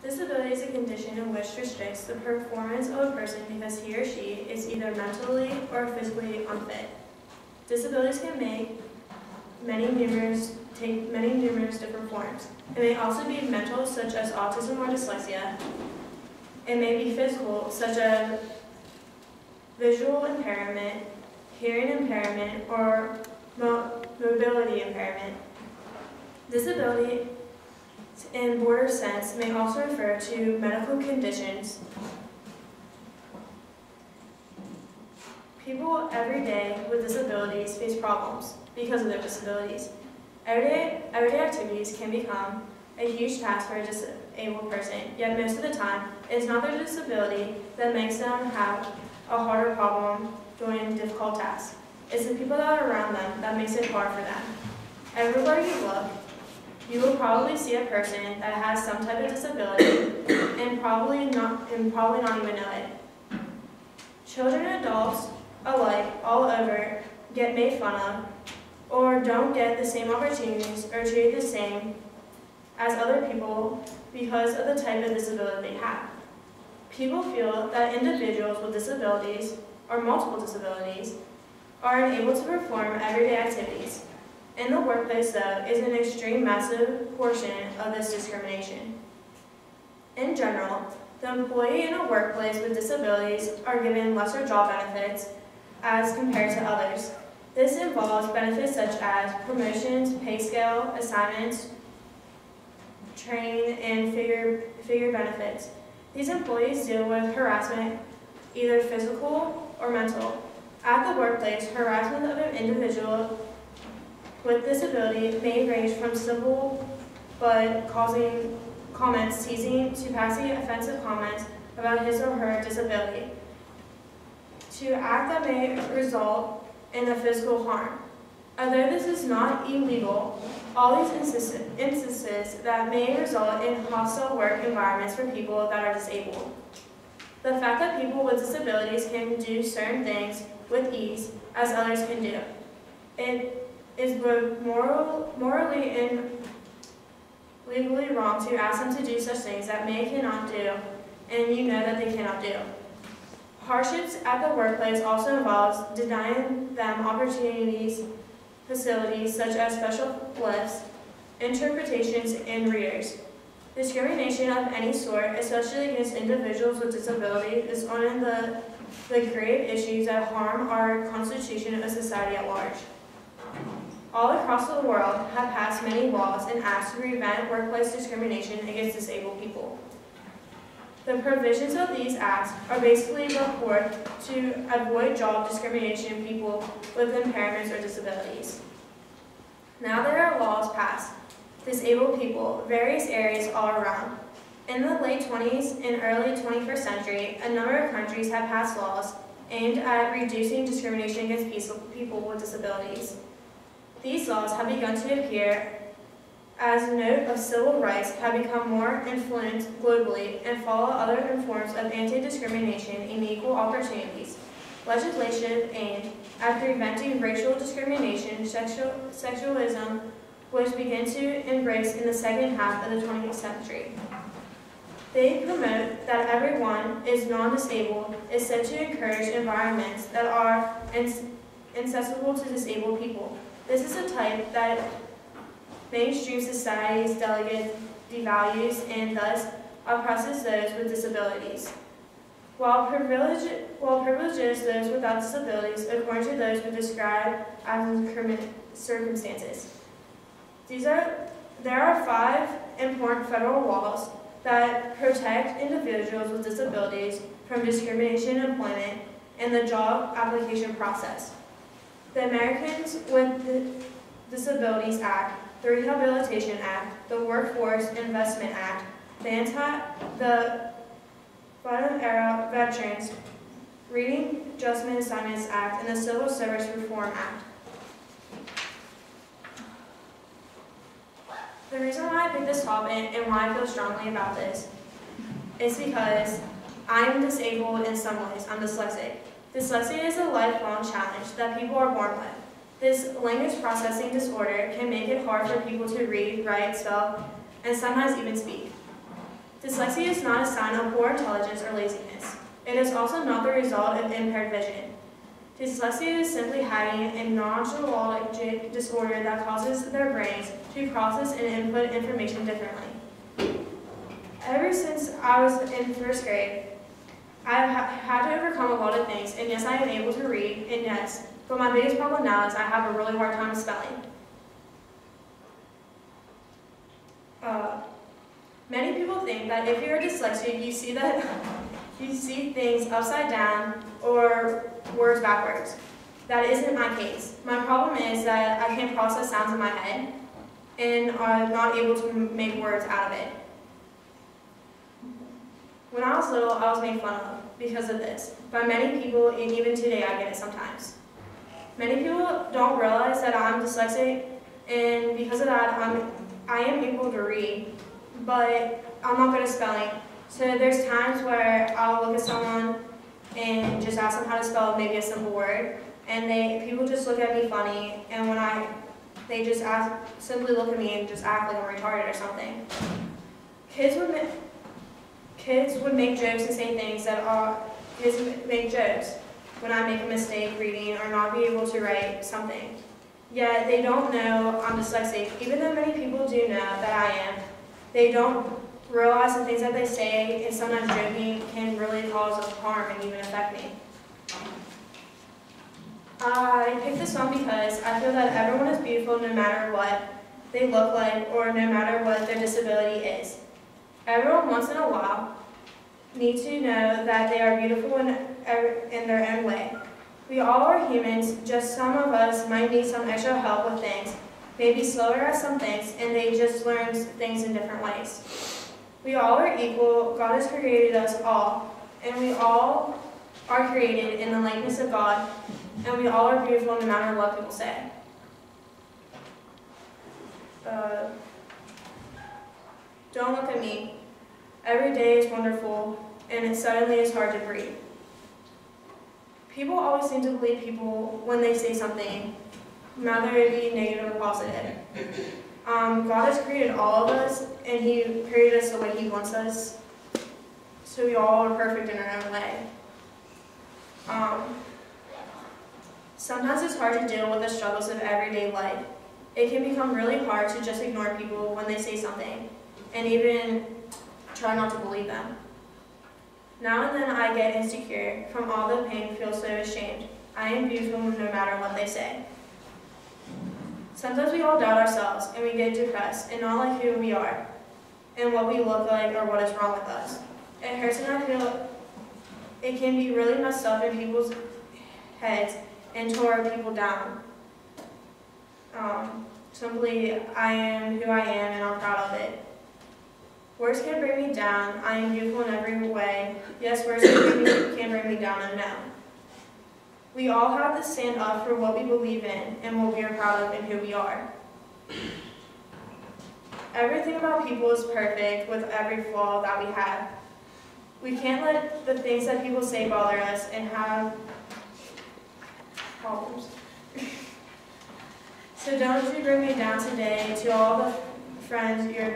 Disability is a condition in which restricts the performance of a person because he or she is either mentally or physically unfit. Disabilities can take many numerous different forms. It may also be mental, such as autism or dyslexia. It may be physical, such as visual impairment, hearing impairment, or mobility impairment. Disability in broader sense may also refer to medical conditions. People every day with disabilities face problems because of their disabilities. Everyday activities can become a huge task for a disabled person, yet most of the time, it is not their disability that makes them have a harder problem doing difficult tasks. It's the people that are around them that makes it hard for them. Everywhere you look, you will probably see a person that has some type of disability and probably not even know it. Children and adults alike all over get made fun of or don't get the same opportunities or treated the same as other people because of the type of disability they have. People feel that individuals with disabilities or multiple disabilities are unable to perform everyday activities. In the workplace, though, is an extreme massive portion of this discrimination. In general, the employee in a workplace with disabilities are given lesser job benefits as compared to others. This involves benefits such as promotions, pay scale, assignments, training, and figure benefits. These employees deal with harassment, either physical or mental. At the workplace, harassment of an individual with disability may range from simple but causing comments, teasing, to passing offensive comments about his or her disability, to act that may result in a physical harm. Although this is not illegal, all these instances that may result in hostile work environments for people that are disabled. The fact that people with disabilities can do certain things with ease as others can do. It is both morally and legally wrong to ask them to do such things that they cannot do, and you know that they cannot do. Hardships at the workplace also involves denying them opportunities, facilities such as special lifts, interpretations, and readers. Discrimination of any sort, especially against individuals with disabilities, is one of the grave issues that harm our constitution and society at large. All across the world have passed many laws and acts to prevent workplace discrimination against disabled people. The provisions of these acts are basically report to avoid job discrimination of people with impairments or disabilities. Now there are laws passed disabled people various areas all around. In the late 20s and early 21st century, a number of countries have passed laws aimed at reducing discrimination against people with disabilities. These laws have begun to appear as a note of civil rights, have become more influent globally, and follow other forms of anti-discrimination and equal opportunities. Legislation aimed at preventing racial discrimination, sexualism, which began to embrace in the second half of the 20th century. They promote that everyone is non-disabled is said to encourage environments that are inaccessible to disabled people. This is a type that mainstream society's devalues and thus oppresses those with disabilities, while privileges those without disabilities according to those who describe as circumstances. There are 5 important federal laws that protect individuals with disabilities from discrimination in employment and the job application process. The Americans with Disabilities Act, the Rehabilitation Act, the Workforce Investment Act, the Veteran-Era Veterans Reading Adjustment Assignments Act, and the Civil Service Reform Act. The reason why I picked this topic and why I feel strongly about this is because I'm disabled in some ways. I'm dyslexic. Dyslexia is a lifelong challenge that people are born with. This language processing disorder can make it hard for people to read, write, spell, and sometimes even speak. Dyslexia is not a sign of poor intelligence or laziness. It is also not the result of impaired vision. Dyslexia is simply having a neurologic disorder that causes their brains to process and input information differently. Ever since I was in first grade, I've had to overcome a lot of things, and yes, I am able to read, and yes, but my biggest problem now is I have a really hard time spelling. Many people think that if you're dyslexic, you see things upside down or words backwards. That isn't my case. My problem is that I can't process sounds in my head, and I'm not able to make words out of it. When I was little, I was made fun of because of this by many people, and even today I get it sometimes. Many people don't realize that I'm dyslexic, and because of that, I am able to read, but I'm not good at spelling. So there's times where I'll look at someone and just ask them how to spell maybe a simple word, and people just look at me funny, and they just simply look at me and just act like I'm retarded or something. Kids would make jokes and say things kids make jokes when I make a mistake reading or not be able to write something. Yet they don't know I'm dyslexic. Even though many people do know that I am, they don't realize the things that they say, and sometimes joking can really cause harm and even affect me. I picked this song because I feel that everyone is beautiful no matter what they look like or no matter what their disability is. Everyone once in a while needs to know that they are beautiful in their own way. We all are humans, just some of us might need some extra help with things, maybe slower at some things, and they just learn things in different ways. We all are equal. God has created us all, and we all are created in the likeness of God, and we all are beautiful no matter what people say. Don't look at me. Every day is wonderful, and it suddenly is hard to breathe. People always seem to believe people when they say something, whether it be negative or positive. God has created all of us, and He created us the way He wants us, so we all are perfect in our own way. Sometimes it's hard to deal with the struggles of everyday life. It can become really hard to just ignore people when they say something, and even try not to believe them. Now and then I get insecure from all the pain, feel so ashamed. I am beautiful no matter what they say. Sometimes we all doubt ourselves, and we get depressed and not like who we are, and what we look like or what is wrong with us. It hurts, and I feel it can be really messed up in people's heads and tore people down. Simply, I am who I am, and I'm proud of it. Words can bring me down. I am beautiful in every way. Yes, words can bring me down, and no. We all have to stand up for what we believe in and what we are proud of and who we are. Everything about people is perfect with every flaw that we have. We can't let the things that people say bother us and have problems. So don't you bring me down today. To all the friends, you're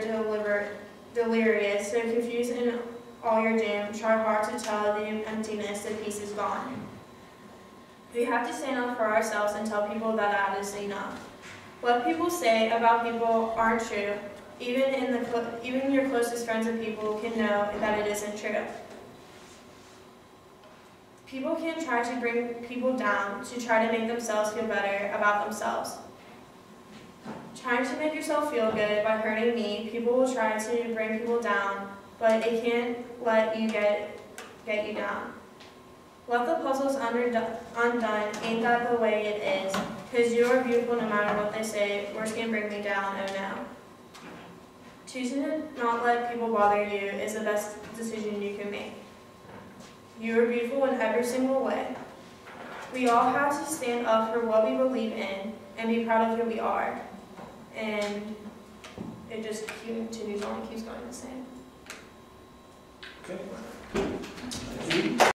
delirious, so confused in all your doom. Try hard to tell the emptiness, the peace is gone. We have to stand up for ourselves and tell people that that is enough. What people say about people aren't true. Even your closest friends and people can know that it isn't true. People can try to bring people down to try to make themselves feel better about themselves. Trying to make yourself feel good by hurting me, people will try to bring people down, but it can't let you get you down. Let the puzzles undone, ain't that the way it is? Because you are beautiful no matter what they say, words can bring me down, oh no. Choosing to not let people bother you is the best decision you can make. You are beautiful in every single way. We all have to stand up for what we believe in and be proud of who we are. And it just continues on and keeps going the same. Okay.